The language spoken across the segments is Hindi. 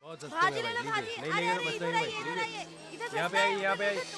बहुत सस्ते भाजी में ले लो भाई, भाजी। लीजिए। नहीं अरे लेंगे तो अरे मसला इधर नहीं आइए भाई, इधर लीजिए। आइए। इधर यहाँ पे सस्ता आइए, है, यहाँ पे उधर आइए। उधर मत।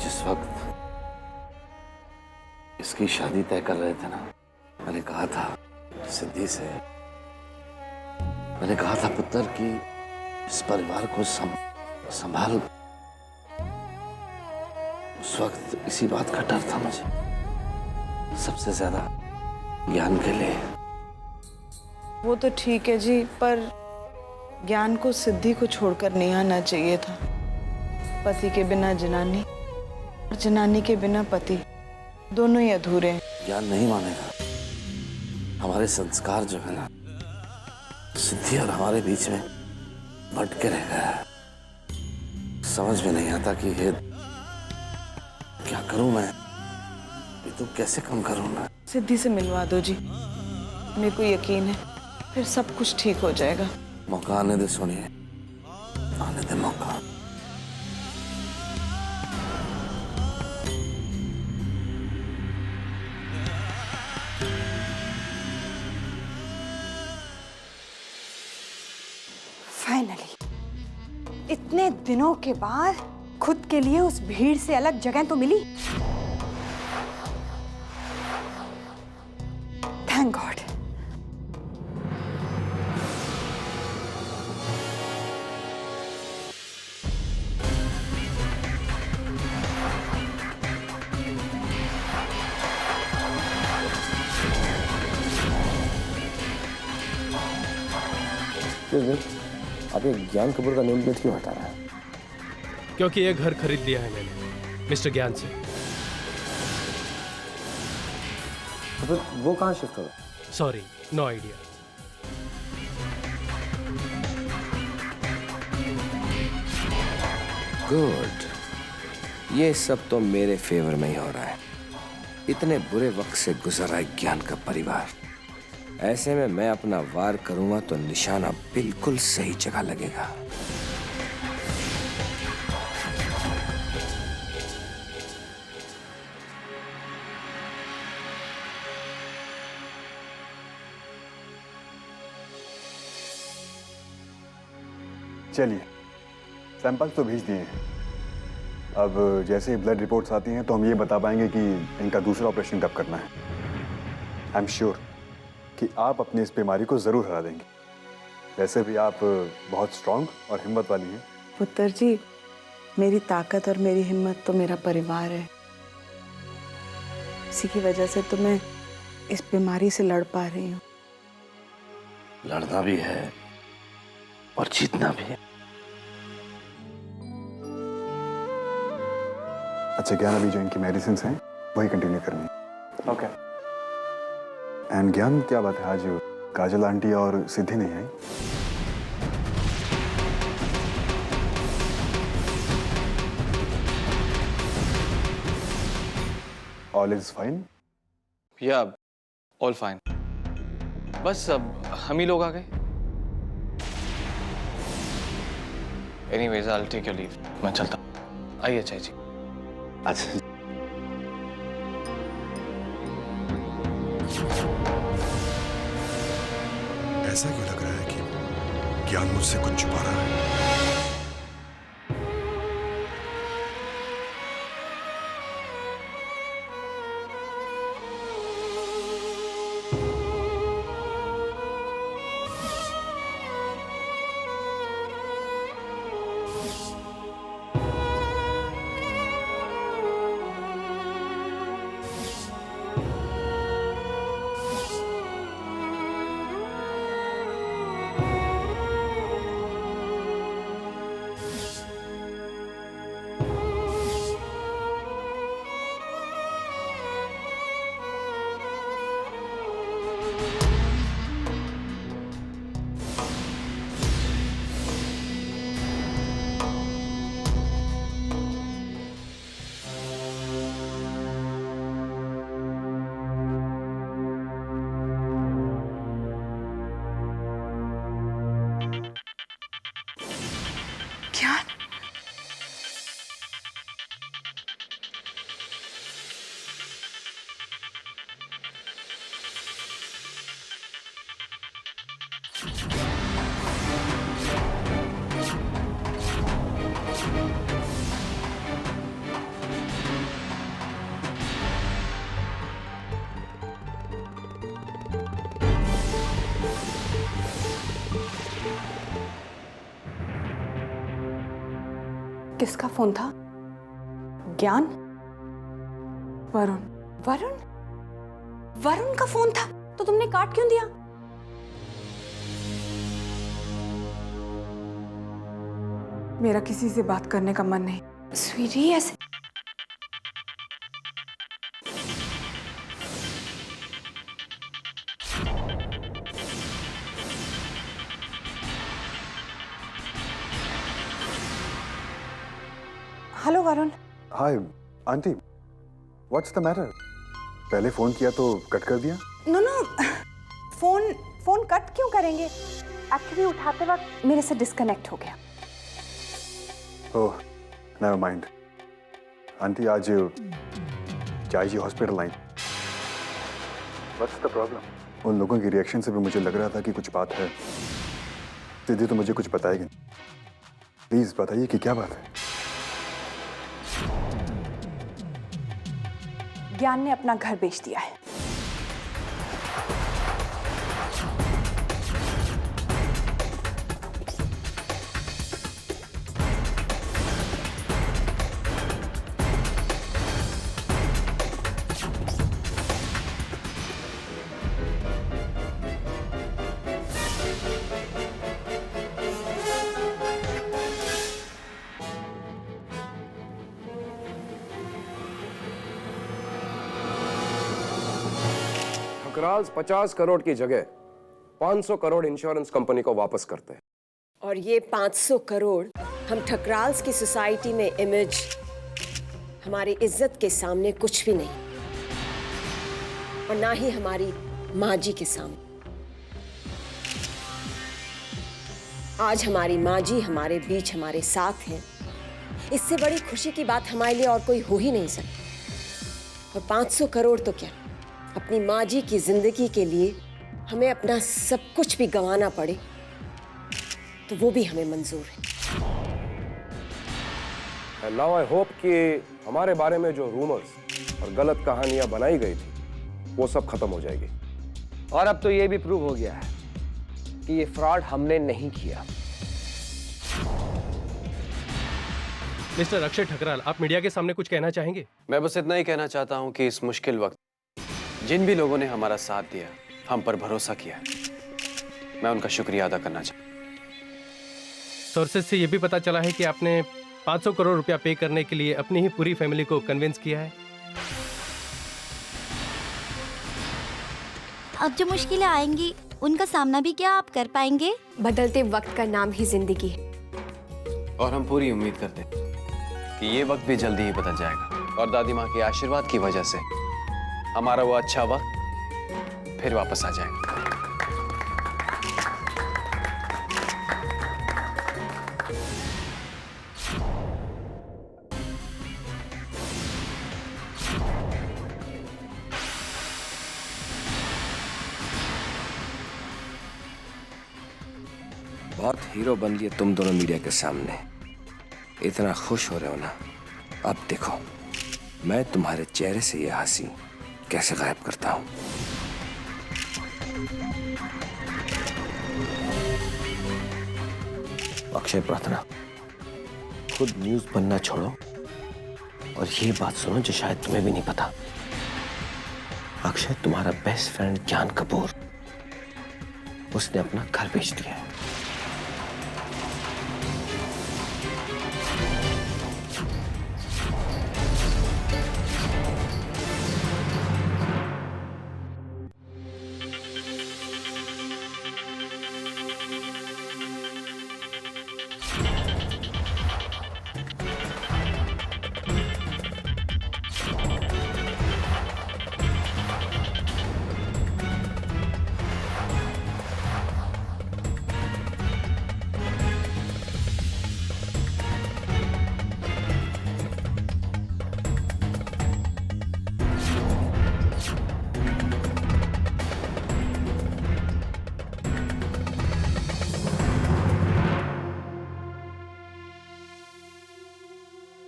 जिस वक्त इसकी शादी तय कर रहे थे ना, मैंने कहा था सिद्धि से, मैंने कहा था पुत्र कि इस परिवार को संभाल। उस वक्त इसी बात का डर था मुझे, सबसे ज्यादा ज्ञान के लिए। वो तो ठीक है जी, पर ज्ञान को सिद्धि को छोड़कर नहीं आना चाहिए था। पति के बिना जनानी और जनानी के बिना पति, दोनों ही अधूरे हैं। ज्ञान नहीं मानेगा। हमारे संस्कार जो है ना, सिद्धि और हमारे बीच में भटके रह गया है। समझ में नहीं आता कि ये क्या करूं मैं, ये तो कैसे कम करूं मैं। सिद्धि से मिलवा दो जी, मेरे को यकीन है फिर सब कुछ ठीक हो जाएगा। मौका आने दे सोनिए, आने दे मौका। फाइनली इतने दिनों के बाद खुद के लिए उस भीड़ से अलग जगह तो मिली। Thank God. आप ये ज्ञान कपूर का नेम प्लेट क्यों हटा रहा है? क्योंकि ये घर खरीद लिया है मैंने मिस्टर ज्ञान से। तो फिर वो कहाँ शिफ्ट होगा? Sorry, no idea. गुड, ये सब तो मेरे फेवर में ही हो रहा है। इतने बुरे वक्त से गुजर रहा है ज्ञान का परिवार, ऐसे में मैं अपना वार करूंगा तो निशाना बिल्कुल सही जगह लगेगा। चलिए, सैंपल तो भेज दिए हैं। अब जैसे ही ब्लड रिपोर्ट्स आती हैं तो हम ये बता पाएंगे कि इनका दूसरा ऑपरेशन कब करना है। आई एम श्योर कि आप अपनी इस बीमारी को जरूर हरा देंगे। वैसे भी आप बहुत स्ट्रांग और हिम्मत वाली हैं। पुत्र जी, मेरी ताकत और मेरी हिम्मत तो मेरा परिवार है। इसी की वजह से तो मैं इस बीमारी से लड़ पा रही हूँ। लड़ना भी है और जीतना भी है। अच्छा ज्ञान, अभी जो इनकी मेडिसिन हैं वही कंटिन्यू करनी है। ओके। एंड ज्ञान, क्या बात है, आज काजल आंटी और सिद्धि नहीं आई? All is fine? या ऑल फाइन। बस अब हम ही लोग आ गए। Anyways I will take your leave. मैं चलता हूँ। आइए चाय जी। अच्छा, ऐसा क्यों लग रहा है कि ज्ञान मुझसे कुछ छुपा रहा है? ज्ञान, किसका फोन था? ज्ञान? वरुण। वरुण? वरुण का फोन था तो तुमने काट क्यों दिया? मेरा किसी से बात करने का मन नहीं। स्वीटी, ऐसे hello Varun. Hi aunty, what's the matter? पहले फोन किया तो कट कर दिया? नो नो, फोन कट क्यों करेंगे? एक्चुअली उठाते वक्त मेरे से डिस्कनेक्ट हो गया। ओह, नेवर माइंड। आंटी आज चाय जी हॉस्पिटल आई। What's the problem? उन लोगों की रिएक्शन से भी मुझे लग रहा था कि कुछ बात है। दीदी तो मुझे कुछ बताएगी। प्लीज बताइए कि क्या बात है। ज्ञान ने अपना घर बेच दिया है। ठकराल 50 करोड़ की जगह 500 करोड़ इंश्योरेंस कंपनी को वापस करते हैं। और ये 500 करोड़ हम ठकराल्स की सोसाइटी में इमेज, हमारी इज्जत के सामने कुछ भी नहीं, और ना ही हमारी माँ जी के सामने। आज हमारी माँ जी हमारे बीच, हमारे साथ हैं। इससे बड़ी खुशी की बात हमारे लिए और कोई हो ही नहीं सकती। और 500 करोड़ तो क्या, अपनी माँ जी की जिंदगी के लिए हमें अपना सब कुछ भी गंवाना पड़े तो वो भी हमें मंजूर है। And now I hope कि हमारे बारे में जो रूमर्स और गलत कहानियां बनाई गई थी वो सब खत्म हो जाएगी। और अब तो ये भी प्रूव हो गया है कि ये फ्रॉड हमने नहीं किया। मिस्टर अक्षय ठकराल, आप मीडिया के सामने कुछ कहना चाहेंगे? मैं बस इतना ही कहना चाहता हूं कि इस मुश्किल वक्त जिन भी लोगों ने हमारा साथ दिया, हम पर भरोसा किया, मैं उनका शुक्रिया अदा करना चाहता हूं। सोर्सेज से यह भी पता चला है कि आपने 500 करोड़ रुपया पे करने के लिए अपनी ही पूरी फैमिली को कन्विंस किया है। अब जो मुश्किलें आएंगी उनका सामना भी क्या आप कर पाएंगे? बदलते वक्त का नाम ही जिंदगी है। और हम पूरी उम्मीद करते हैं कि ये वक्त भी जल्दी ही बदल जाएगा और दादी माँ के आशीर्वाद की वजह से हमारा वो अच्छा वक्त फिर वापस आ जाएगा। बहुत हीरो बन लिए तुम दोनों मीडिया के सामने। इतना खुश हो रहे हो ना? अब देखो मैं तुम्हारे चेहरे से ये हंसी कैसे गायब करता हूं। अक्षय प्रार्थना, खुद न्यूज बनना छोड़ो और ये बात सुनो जो शायद तुम्हें भी नहीं पता। अक्षय तुम्हारा बेस्ट फ्रेंड ज्ञान कपूर, उसने अपना घर बेच दिया है।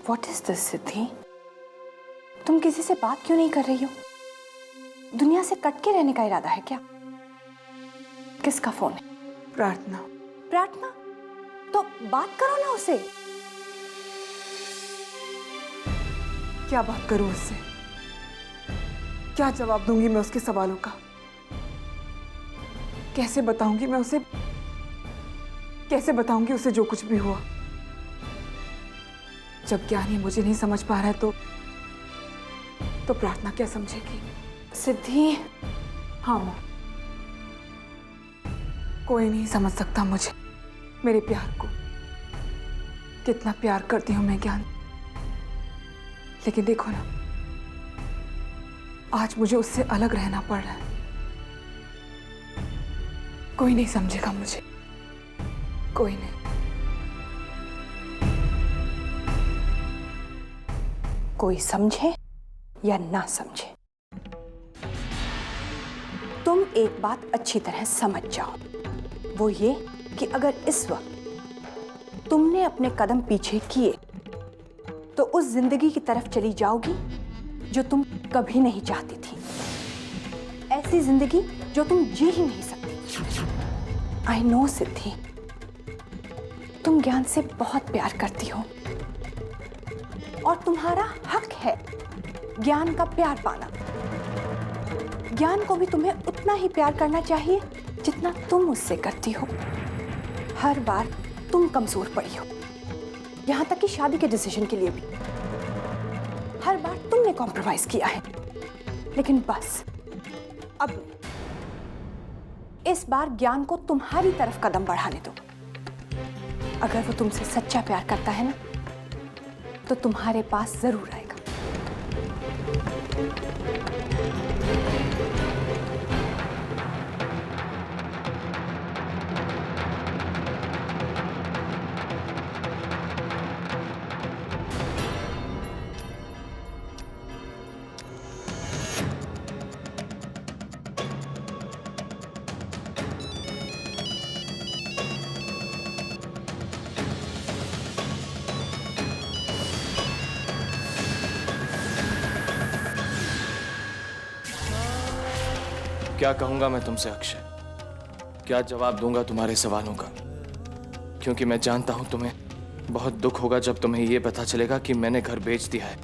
What is this, सिद्धि? तुम किसी से बात क्यों नहीं कर रही हो? दुनिया से कट के रहने का इरादा है क्या? किसका फोन है? प्रार्थना। प्रार्थना? तो बात करो ना उसे। क्या बात करूं उससे? क्या जवाब दूंगी मैं उसके सवालों का? कैसे बताऊंगी मैं उसे? कैसे बताऊंगी उसे जो कुछ भी हुआ? जब ज्ञान ही मुझे नहीं समझ पा रहा है तो प्रार्थना क्या समझेगी? सिद्धि, हाँ माँ, कोई नहीं समझ सकता मुझे, मेरे प्यार को। कितना प्यार करती हूँ मैं ज्ञान, लेकिन देखो ना, आज मुझे उससे अलग रहना पड़ रहा है। कोई नहीं समझेगा मुझे, कोई नहीं। कोई समझे या ना समझे, तुम एक बात अच्छी तरह समझ जाओ, वो ये कि अगर इस वक्त तुमने अपने कदम पीछे किए तो उस जिंदगी की तरफ चली जाओगी जो तुम कभी नहीं चाहती थी, ऐसी जिंदगी जो तुम जी ही नहीं सकती। आई नो सिद्धि, तुम ज्ञान से बहुत प्यार करती हो और तुम्हारा हक है ज्ञान का प्यार पाना। ज्ञान को भी तुम्हें उतना ही प्यार करना चाहिए जितना तुम उससे करती हो। हर बार तुम कमजोर पड़ी हो, यहां तक कि शादी के डिसीजन के लिए भी हर बार तुमने कॉम्प्रोमाइज किया है। लेकिन बस अब इस बार ज्ञान को तुम्हारी तरफ कदम बढ़ाने दो। अगर वो तुमसे सच्चा प्यार करता है ना, तो तुम्हारे पास जरूर आएगा। क्या कहूंगा मैं तुमसे अक्षय? क्या जवाब दूंगा तुम्हारे सवालों का? क्योंकि मैं जानता हूं तुम्हें बहुत दुख होगा जब तुम्हें यह पता चलेगा कि मैंने घर बेच दिया है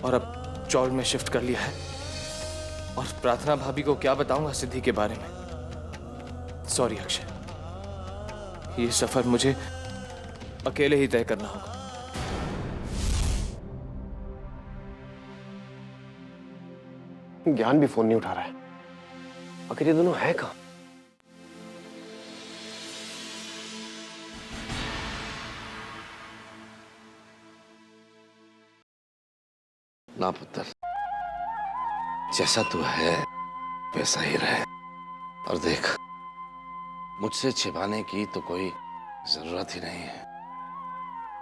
और अब चौल में शिफ्ट कर लिया है। और प्रार्थना भाभी को क्या बताऊंगा सिद्धि के बारे में? सॉरी अक्षय, ये सफर मुझे अकेले ही तय करना होगा। ज्ञान भी फोन नहीं उठा रहा है। आखिर ये दोनों है कहां? ना पुत्र, जैसा तू है वैसा ही रहे। और देख, मुझसे छिपाने की तो कोई जरूरत ही नहीं है।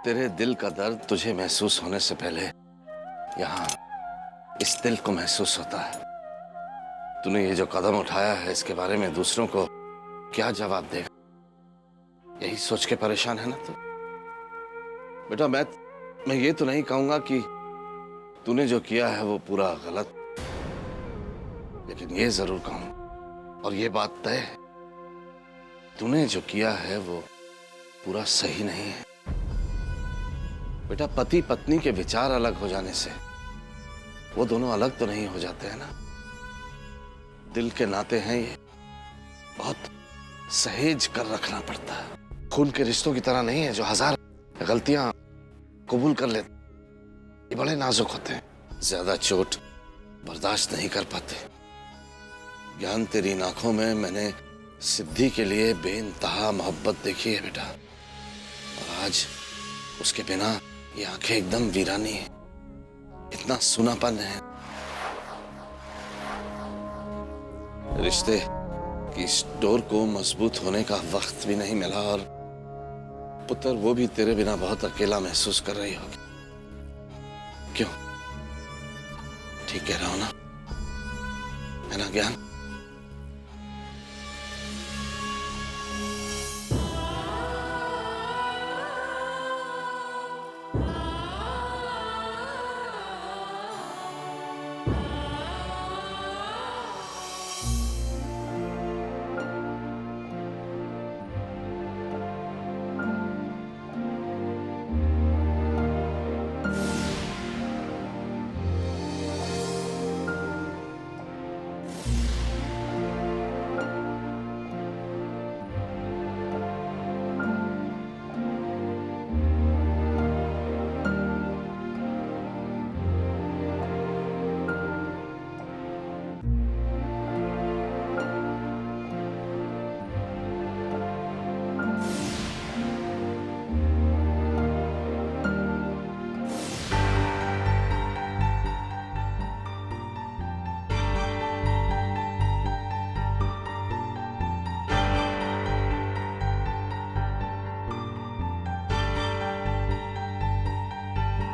तेरे दिल का दर्द तुझे महसूस होने से पहले यहाँ इस दिल को महसूस होता है। तूने ये जो कदम उठाया है इसके बारे में दूसरों को क्या जवाब देगा, यही सोच के परेशान है ना तू? बेटा, मैं ये तो नहीं कहूंगा कि तूने जो किया है वो पूरा गलत, लेकिन ये जरूर कहूं और ये बात तय है, तूने जो किया है वो पूरा सही नहीं है। बेटा, पति पत्नी के विचार अलग हो जाने से वो दोनों अलग तो नहीं हो जाते हैं ना। दिल के नाते हैं ये, बहुत सहेज कर रखना पड़ता है। खून के रिश्तों की तरह नहीं है जो 1000 गलतियां कबूल कर लेते। ये बड़े नाजुक होते हैं, ज्यादा चोट बर्दाश्त नहीं कर पाते। ज्ञान, तेरी आंखों में मैंने सिद्धि के लिए बेइंतहा मोहब्बत देखी है बेटा, और आज उसके बिना ये आंखें एकदम वीरानी है, इतना सूनापन है। रिश्ते की इस डोर को मजबूत होने का वक्त भी नहीं मिला, और पुत्र वो भी तेरे बिना बहुत अकेला महसूस कर रही होगी। क्यों? ठीक कह रहा हूं ना, है ना ज्ञान?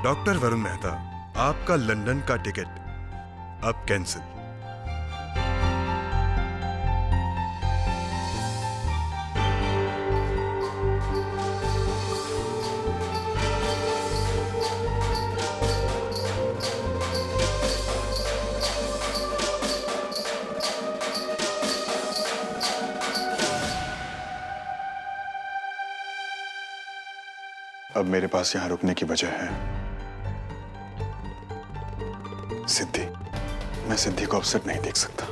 डॉक्टर वरुण मेहता, आपका लंदन का टिकट अब कैंसिल। अब मेरे पास यहां रुकने की वजह है सिद्धि। मैं सिद्धि को अपसेट नहीं देख सकता।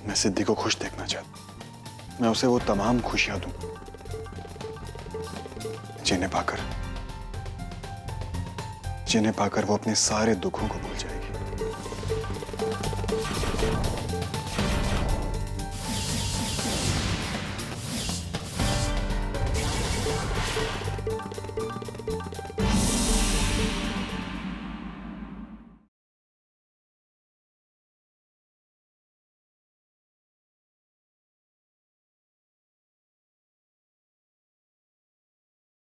मैं सिद्धि को खुश देखना चाहता। मैं उसे वो तमाम खुशियां दूं जिन्हें पाकर वो अपने सारे दुखों को भूल जाएगी।